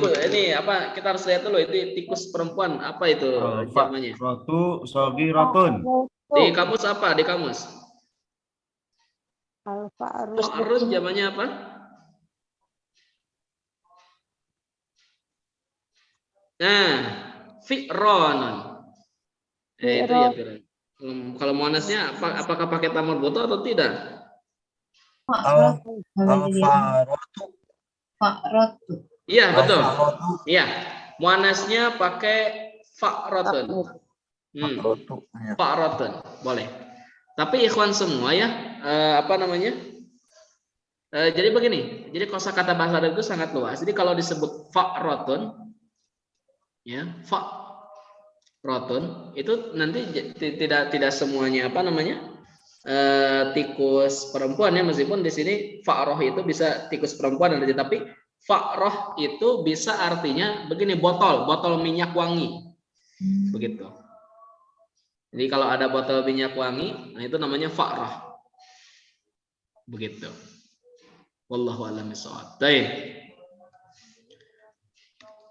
Ini apa? Kita harus lihat dulu itu tikus perempuan apa itu jawabannya? Al-fa'ratu shagiratun. Di kamus apa? Di kamus. Al-fa'rus Fa'run jawabannya apa? Nah, fi'ronun. Itu ya fi'ron. Kalau muannasnya apakah pakai tamar buto atau tidak? Al-faratu. Fa'ratu. Iya, betul. Al-faratu. Iya. Muannasnya pakai fa'ratun. Al-faratu. Ya. Fa'ratun. Boleh. Tapi ikhwan semua ya, apa namanya? Jadi begini. Jadi kosakata bahasa Arab itu sangat luas. Jadi kalau disebut fa'ratun ya, fa'ratun itu nanti tidak semuanya apa namanya? Tikus perempuan ya, meskipun di sini fa'roh itu bisa tikus perempuan tapi fa'roh itu bisa artinya begini, botol minyak wangi begitu. Jadi kalau ada botol minyak wangi, nah itu namanya fa'roh begitu. Wallahu a'lam bishawab. Baik.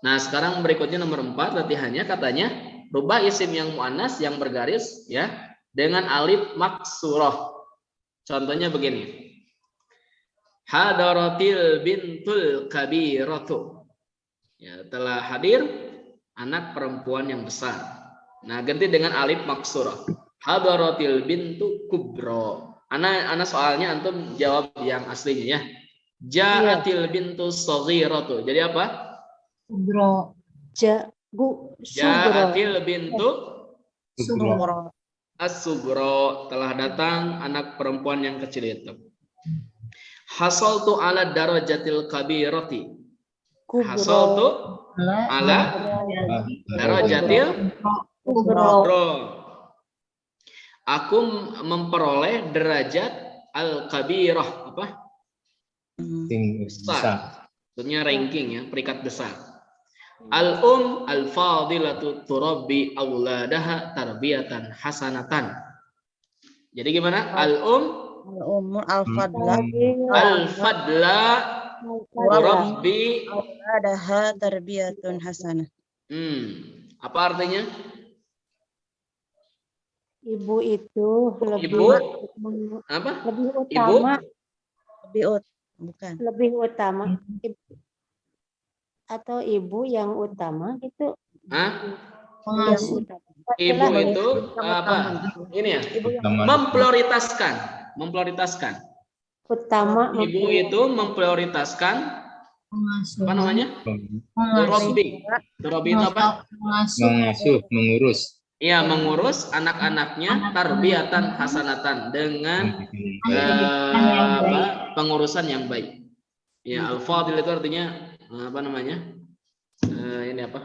Nah sekarang berikutnya nomor 4 latihannya, katanya rubah isim yang muannas yang bergaris ya dengan alif maksurah. Contohnya begini. Hadaratil bintul kabiratu. Ya, telah hadir anak perempuan yang besar. Nah, ganti dengan alif maksurah. Hadaratil bintu kubro. Ana soalnya antum jawab yang aslinya ya. Ja'atil bintu shaghiratu. Jadi apa? Subro. Ja'atil bintu Subro. as-sugro, telah datang anak perempuan yang kecil itu. Hasaltu ala darajatil kabirati. Hasaltu ala darajatil kubro. Aku memperoleh derajat al-kabirah, apa? Besar. Maksudnya ranking ya, peringkat besar. Al-fadilatu turabbi auladaha tarbiyatan hasanatan. Jadi gimana? Al-fadla turabbi auladaha tarbiyatun hasanah. Apa artinya? Ibu itu Ibu apa? lebih utama, Bukan. lebih utama atau ibu yang utama gitu. Hah? Pengasuh. Ibu itu apa? Ini ya. Memprioritaskan. Utama. Ibu itu memprioritaskan Pengasuh. apa namanya? Turabbi itu apa? Pengasuh. Mengurus. Iya, mengurus anak-anaknya tarbiyatan hasanatan dengan pengurusan yang baik. Ya, al-fadil itu artinya apa namanya? Ini apa?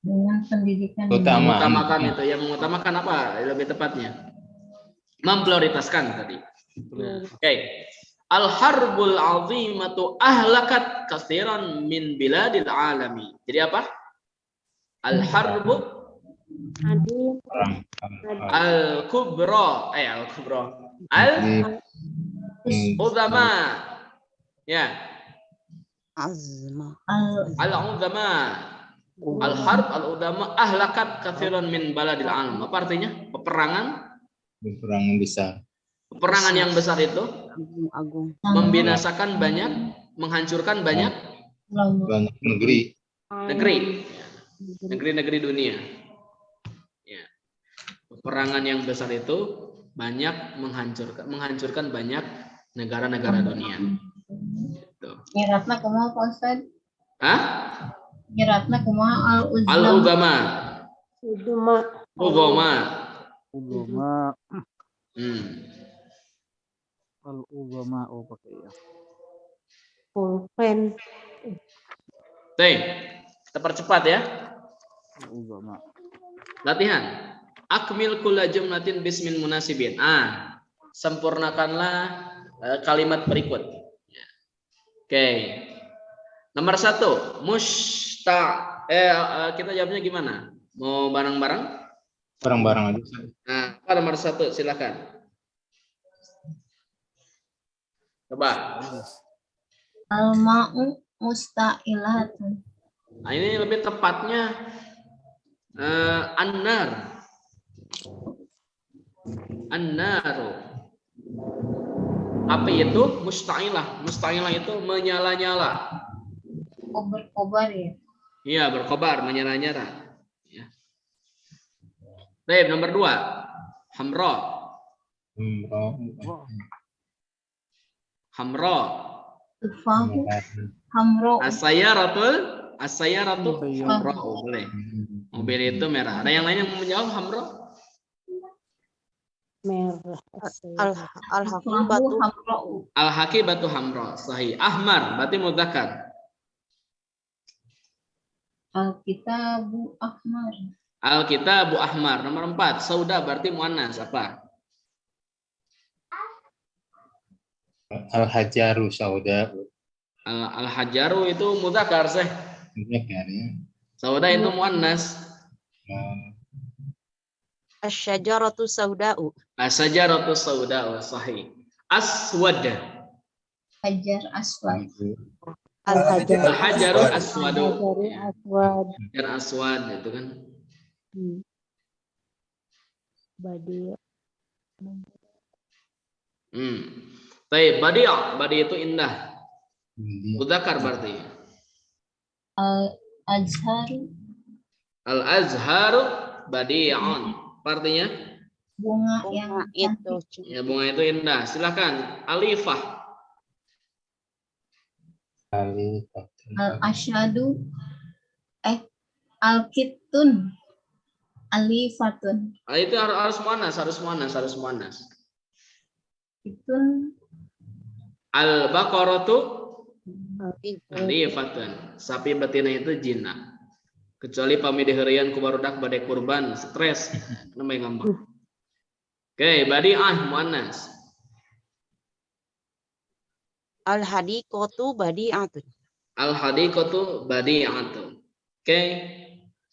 Dengan pendidikan Mengutamakan itu, ya mengutamakan apa? Lebih tepatnya memprioritaskan tadi. Oke. Al-harbul azimatu ahlakat katsiran min biladil alami. Jadi apa? Al-harbu al-kubra, al-uzama. Ya. Al-uzama. Al-harb al-udama ahlakat katsiran min baladil alam. Apa artinya? Peperangan besar. Peperangan yang besar itu Agung. membinasakan banyak, menghancurkan banyak negeri dunia. Ya. Peperangan yang besar itu banyak menghancurkan banyak negara-negara dunia. Gitu. Nyiratna kumaha Pak Ustaz? Hah? Nyiratna kumaha al-uzama. Al-uzama. Uduma. Ugoma. Ugama. Al-ugama. Oh, pakai ya. Pulpen. Oke, kita percepat ya. Al-ugama. Latihan. Akmil kulla jumlatin bismin munasibin. Sempurnakanlah kalimat berikut. Oke. Nomor 1, kita jawabnya gimana? Mau bareng-bareng? Barang-barang aja. Nah, apa nomor 1? Silakan. Coba. Al-ma'u musta'ilatun. Nah, ini lebih tepatnya an-nar. An-naru. Apa itu? Musta'ilah. Musta'ilah itu menyala-nyala. Kobar-kobar ya. Iya, berkobar, menyala-nyala. Ya. Baik, nomor 2. Hamra. Hamra. Tufahu hamro. As-sayyaratu Bayyan. hamra. Boleh. Mobil itu merah. Ada yang lain yang mau menjawab hamra? Merah. Al-haqibatu Tufahu hamro. Al-haqibatu hamra. Sahih. Ahmar berarti mudzakkar. Al-kitabu ahmar. Al-kitabu ahmar. Nomor 4. Sauda berarti muannas apa? Al-hajaru sauda. Al-hajaru itu mudzakkar sih. Muzakkar ya. Sauda itu muannas. asy-syajaratu sauda'u. As-sajaratu sauda. Sahih. Aswad. Hajar aswad. Al-hajar. Al-hajaru aswadu. Al-hajaru aswad. Dan aswad itu kan. Badi. Baik, badi' itu indah. Mudzakkar berarti. Al-azharu Al-azharu badi'un. Artinya bunga yang Bunga itu cantik. ya bunga itu indah. Silakan. Alifah. Al-asyadu al-kittun alifatun. Itu harus muannas. Kitun Al-baqaratu alifatun. Sapi betina itu jinak. Kecuali pami diherian ku barudak badai kurban stres namanya ngambek. Oke, badi'ah muannas. al-hadiqatu badi'atun. Al-hadiqatu badi'atun. Oke,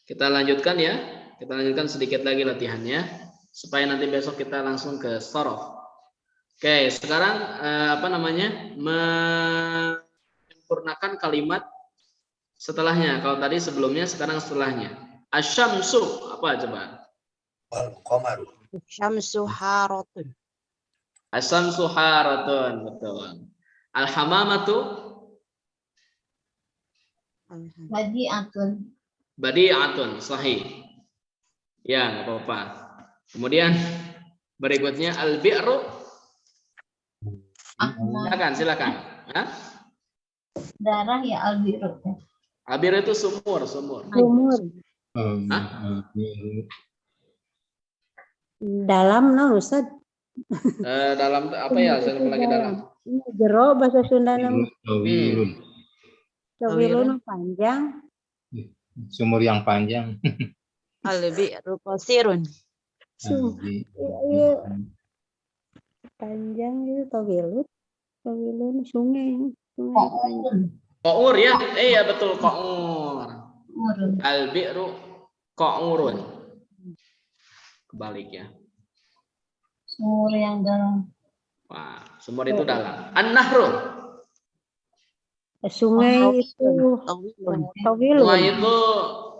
kita lanjutkan ya. Kita lanjutkan sedikit lagi latihannya supaya nanti besok kita langsung ke sorof. Oke, sekarang menyempurnakan kalimat setelahnya. Kalau tadi sebelumnya, sekarang setelahnya. Asyamsu apa coba? Syamsu haratun. Asyamsu haratun, betul. Al-hamamatu badi'atun. badi'atun, sahih. Ya, nggak apa-apa. Kemudian berikutnya al-bi'ru. Ahmar. Silakan. Hah? Darah ya al-biru. Al-bi'ru itu sumur. Sumur. Hmm. Dalam no Ustaz. Dalam apa ya? Saya lupa lagi dalam. Ini jero bahasa Sunda nama. Tawilun. Tawilun panjang. Sumur yang panjang. Al-bi'ru qasirun. Iya, panjang itu tawilun. Tawilun sungai. Panjang. Qa'ur ya? Iya betul, qa'ur. Urun. Al-bi'ru qa'urun. Kebalik ya. Sumur yang dalam. Wah, sumur itu dalam. An-nahru. Sungai itu Tawilun. tawilun. Sungai itu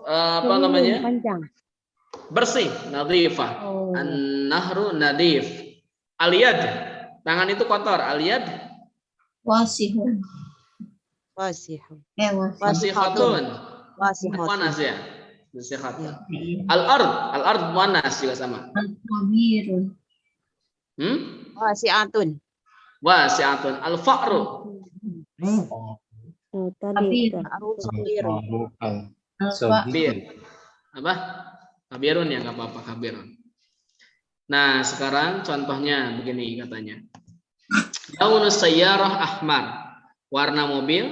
apa Tawilun, namanya? Panjang. Bersih, nadhifah. Oh. An-nahru nadif. Al-yad. Tangan itu kotor. Al-yad Wasihun. Wasihun. wasihatun. Wasihatun. Muannas ya. Wasihatun. Al-ard muannas juga sama. Al-kabirun. Wasi'atun. Wasi'atun. Al-fa'ru. Oh, tadi. Kabir. Arus kabirun. Bir. Apa? Kabirun ya, nggak apa-apa kabirun. Nah, sekarang contohnya begini katanya. Launus sayyarah ahmar. Warna mobil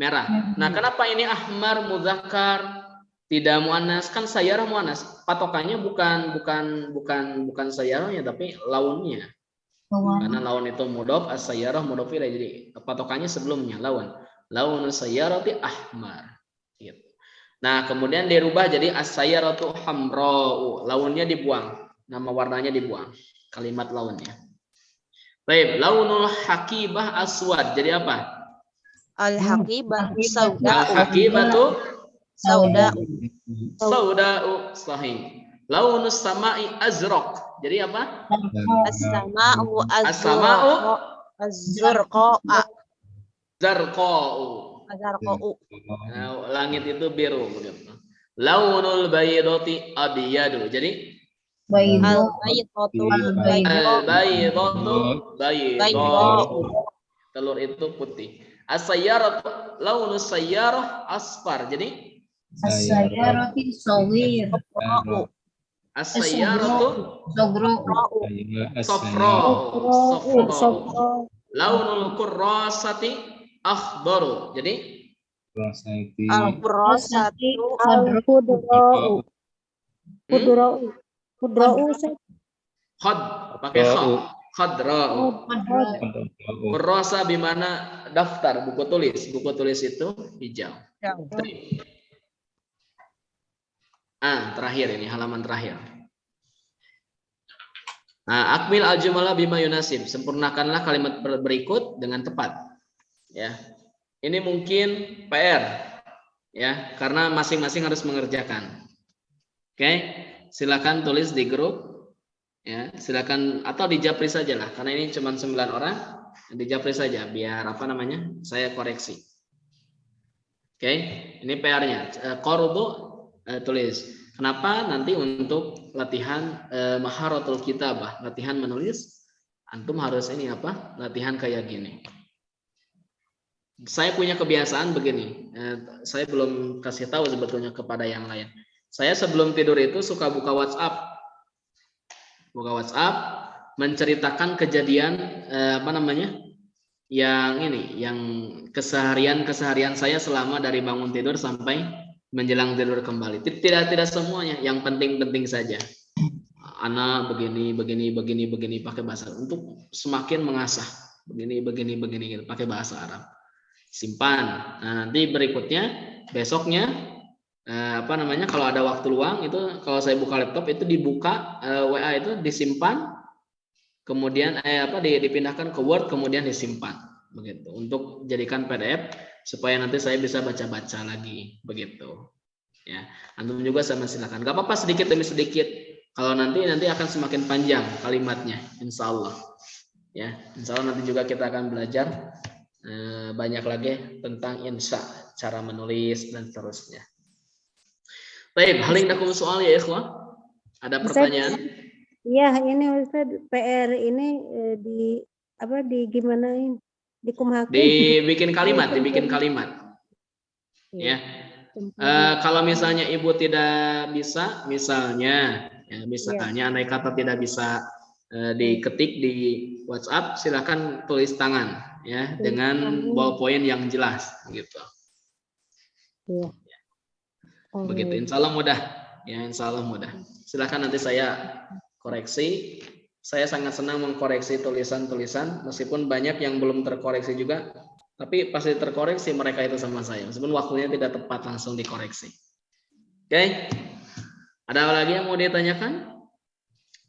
merah. Nah, kenapa ini ahmar mudzakkar tidak muannas? Kan sayyarah muannas. Patokannya bukan sayyarahnya tapi launnya. Karena laun itu mudhof, as-sayyarah mudhof ilaih. Jadi patokannya sebelumnya laun. Launus sayyarati ahmar. Gitu. Nah, kemudian dirubah jadi as-sayyaratu hamra'u. Launnya dibuang. Nama warnanya dibuang. Kalimat launnya. Baik, launul hakibah aswad. Jadi apa? Al-haqibah Al sauda'u. hakibatu Sauda'u. sauda'u. Sahih. Launus sama'i azraq. Jadi apa? As-sama'u As-sama'u az-zurqa'u. zarqa'u. Az-zarqa'u. Nah, langit itu biru begitu. Launul baydati abyadu. Jadi Al-baydatu al-baydatu baydatu. baydatu. Telur itu putih. As-sayyaratu launus sayyarah asfar. Jadi As-sayyarati sawir. as-sayyaratu Sogra'u. safra'u. Launul kurrasati akhdaru. Jadi Al-qurrasatu Al-Qudra'u. Qudra'u. khad pakai kha. Khadra'u. Kurrasa bimana daftar, buku tulis. Buku tulis itu hijau. Terakhir ini halaman terakhir. Nah, akmil al-jumlah bima yunasib. Sempurnakanlah kalimat berikut dengan tepat. Ya. Ini mungkin PR ya, karena masing-masing harus mengerjakan. Oke, silakan tulis di grup ya, silakan atau di japri saja lah, karena ini cuma 9 orang, di japri saja biar apa namanya? Saya koreksi. Oke, ini PR-nya. Qordu tulis. Kenapa nanti untuk latihan maharatul kitabah, latihan menulis, antum harus ini apa? Latihan kayak gini. Saya punya kebiasaan begini. Saya belum kasih tahu sebetulnya kepada yang lain. Saya sebelum tidur itu suka buka WhatsApp. Buka WhatsApp, menceritakan kejadian apa namanya? Yang ini, yang keseharian saya selama dari bangun tidur sampai menjelang tidur kembali. Tidak semuanya, yang penting-penting saja. Anak begini pakai bahasa untuk semakin mengasah. Begini gitu, pakai bahasa Arab. Simpan. Nah, nanti berikutnya besoknya apa namanya, kalau ada waktu luang itu, kalau saya buka laptop itu dibuka WA itu disimpan, kemudian dipindahkan ke Word, kemudian disimpan begitu untuk jadikan PDF supaya nanti saya bisa baca-baca lagi begitu ya. Antum juga sama silakan, gak apa-apa sedikit demi sedikit, kalau nanti akan semakin panjang kalimatnya insya Allah ya. Insya Allah nanti juga kita akan belajar banyak lagi tentang insya, cara menulis dan seterusnya. Baik, hal yang dakum soal ya ikhwah. Ada pertanyaan? Iya, ini Ustaz, PR ini di gimanain? Dikumhakin. Dibikin kalimat. Ya. Kalau misalnya ibu tidak bisa, misalnya andai kata tidak bisa diketik di WhatsApp, silakan tulis tangan ya, dengan ballpoint yang jelas gitu. Iya. Begitu, insya Allah mudah ya, insya Allah mudah. Silakan nanti saya koreksi. Saya sangat senang mengkoreksi tulisan-tulisan, meskipun banyak yang belum terkoreksi juga, tapi pasti terkoreksi mereka itu sama saya, meskipun waktunya tidak tepat langsung dikoreksi. Oke, ada lagi yang mau ditanyakan?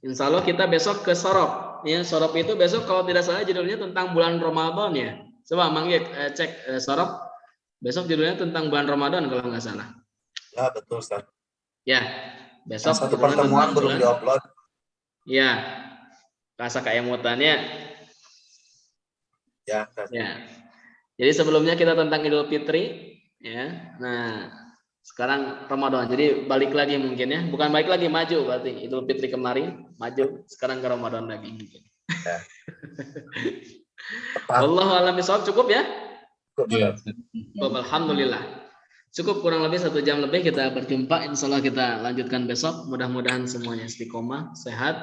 Insya Allah kita besok ke Sorop. Ya, Sorop itu besok kalau tidak salah judulnya tentang bulan Ramadan ya. Coba Mang Yek cek Sorop. Besok judulnya tentang bulan Ramadan kalau nggak salah. Ya betul Ustaz. Ya, besok Satu pertemuan belum diupload. Ya, rasa keemutannya. Ya. Ya. Jadi sebelumnya kita tentang Idul Fitri, ya. Nah, sekarang Ramadan. Jadi balik lagi mungkin ya, bukan balik lagi, maju berarti. Idul Fitri kemarin, maju sekarang ke Ramadan lagi mungkin. Ya. Wallahu a'lam bishawab, cukup ya? Ya. Alhamdulillah. Cukup kurang lebih 1 jam lebih kita berjumpa. Insya Allah kita lanjutkan besok. Mudah-mudahan semuanya istiqomah, sehat,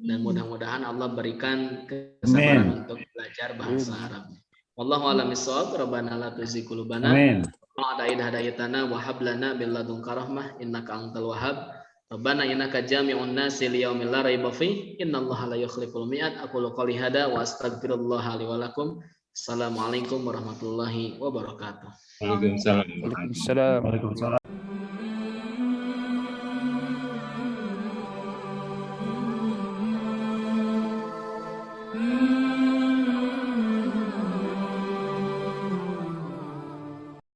dan mudah-mudahan Allah berikan kesabaran untuk belajar bahasa Arab. Wallahu a'lam bishawab. Rabbana la tuzigh qulubana Amin. ba'da idh hadaytana wa hab lana min ladunka rahmah innaka antal wahhab. Rabbana innaka jami'un nasi liyaumil la raiba fi innallaha la yukhliful mi'ad. Aqulu qouli hada wa astaghfirullah li wa lakum. Assalamualaikum warahmatullahi wabarakatuh. Waalaikumsalam. Waalaikumsalam. Waalaikumsalam.